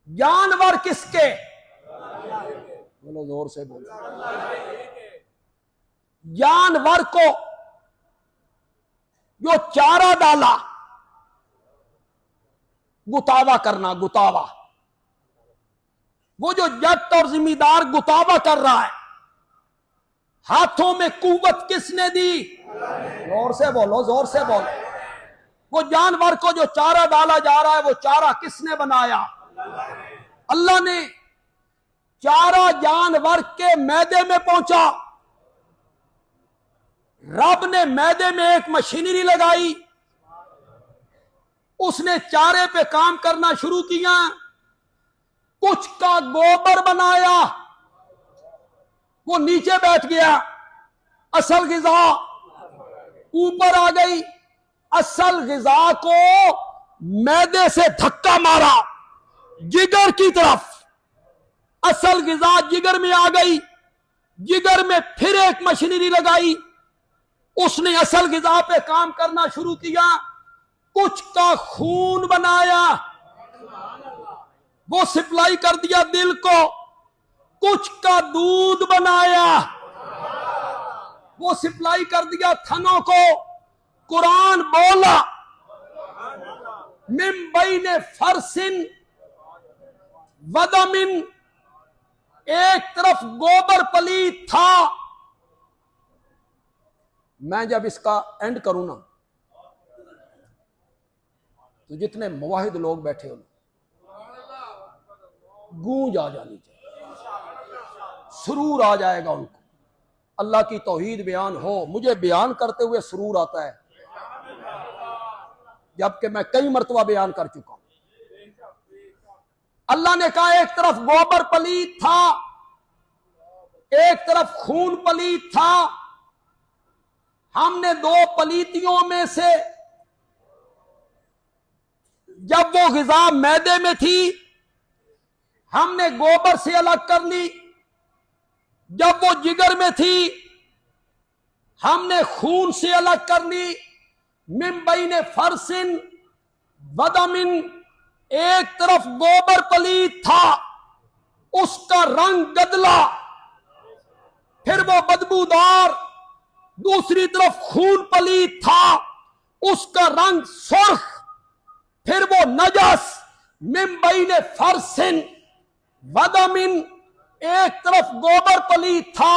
जानवर किसके? बोलो जोर से बोलो। जानवर को जो चारा डाला, गुतावा करना, गुतावा, वो जो जट और जिम्मेदार गुतावा कर रहा है, हाथों में कुव्वत किसने दी? जोर से बोलो, जोर से बोलो। वो जानवर को जो चारा डाला जा रहा है, वो चारा किसने बनाया? अल्लाह ने। चारा जानवर के मैदे में पहुंचा, रब ने मैदे में एक मशीनरी लगाई, उसने चारे पे काम करना शुरू किया, कुछ का गोबर बनाया, वो नीचे बैठ गया, असल गिजा ऊपर आ गई। असल गिजा को मैदे से धक्का मारा जिगर की तरफ, असल गिजा जिगर में आ गई, जिगर में फिर एक मशीनरी लगाई, उसने असल गिजा पे काम करना शुरू किया, कुछ का खून बनाया, वो सप्लाई कर दिया दिल को, कुछ का दूध बनाया, वो सप्लाई कर दिया थनों को। कुरान बोला मिन बैने फरसिन वदमिन, एक तरफ गोबर पलीत था। मैं जब इसका एंड करूं ना, तो जितने मुवाहिद लोग बैठे हो गूंज आ जानी चाहिए, सुरूर आ जाएगा उनको। अल्लाह की तौहीद बयान हो, मुझे बयान करते हुए सुरूर आता है, जबकि मैं कई मर्तबा बयान कर चुका हूं। अल्लाह ने कहा एक तरफ गोबर पलीत था, एक तरफ खून पलीत था, हमने दो पलीतियों में से, जब वो गिजा मैदे में थी हमने गोबर से अलग कर ली, जब वो जिगर में थी हमने खून से अलग कर ली। मिन बैने फरसिन वदमिन, एक तरफ गोबर पलीत था, उसका रंग गदला, फिर वो बदबूदार, दूसरी तरफ खून पलीत था, उसका रंग सुर्ख, फिर वो नजस। मिन बैने फरसिन वदमिन, एक तरफ गोबर पलीत था,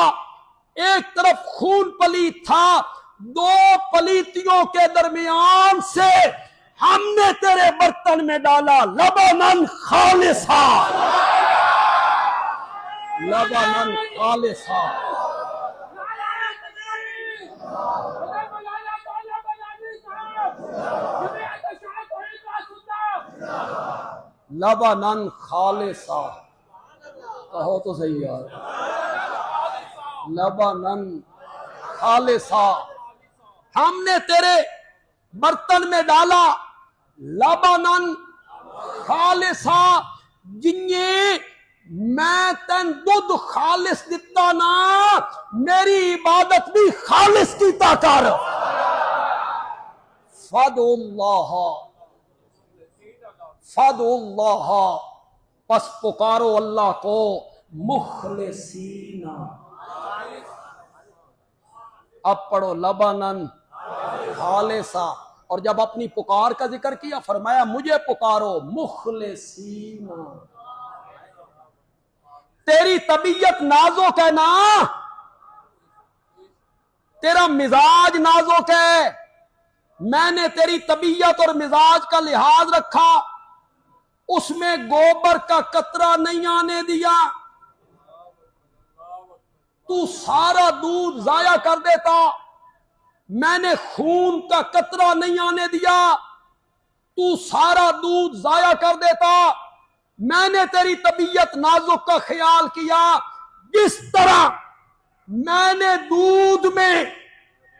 एक तरफ खून पलीत था, दो पलीतियों के दरमियान से हमने तेरे बर्तन में डाला लबनन खालिसा, लबनन खालिसा। लबनन खालिसा, कहो तो सही यार, लबनन खालिसा, हमने तेरे बर्तन में डाला लबनन खालिसा, जिन्हें मैं तेन दुध खालिस दिता ना, मेरी इबादत भी खालिस की ताकर। फदुल्लाह फदुल्लाह, पस पुकारो अल्लाह को मुखलिसीना। अब पढ़ो लबनन खालिसा, और जब अपनी पुकार का जिक्र किया फरमाया मुझे पुकारो मुखलिसीना। तेरी तबीयत नाजुक है ना, तेरा मिजाज नाजुक है, मैंने तेरी तबीयत और मिजाज का लिहाज रखा, उसमें गोबर का कतरा नहीं आने दिया। तू सारा दूध जाया कर देता, मैंने खून का कतरा नहीं आने दिया। तू सारा दूध जाया कर देता, मैंने तेरी तबीयत नाजुक का ख्याल किया। जिस तरह मैंने दूध में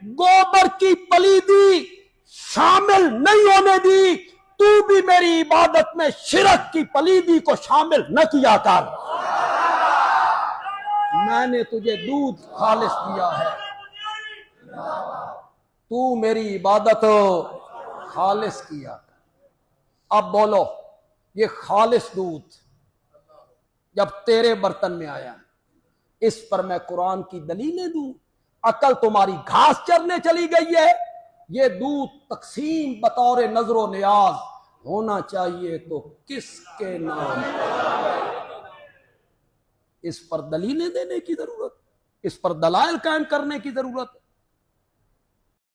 गोबर की पलीदी शामिल नहीं होने दी, तू भी मेरी इबादत में शिरक की पलीदी को शामिल न किया कर। मैंने तुझे दूध खालिस दिया है, तू मेरी इबादत खालिस किया। अब बोलो, ये खालिस दूध जब तेरे बर्तन में आया। इस पर मैं कुरान की दलीलें दूं? अकल तुम्हारी घास चरने चली गई है। ये दूध तकसीम बतौर नजरो नियाज होना चाहिए तो किसके नाम? इस पर दलीलें देने की जरूरत, इस पर दलाइल कायम करने की जरूरत।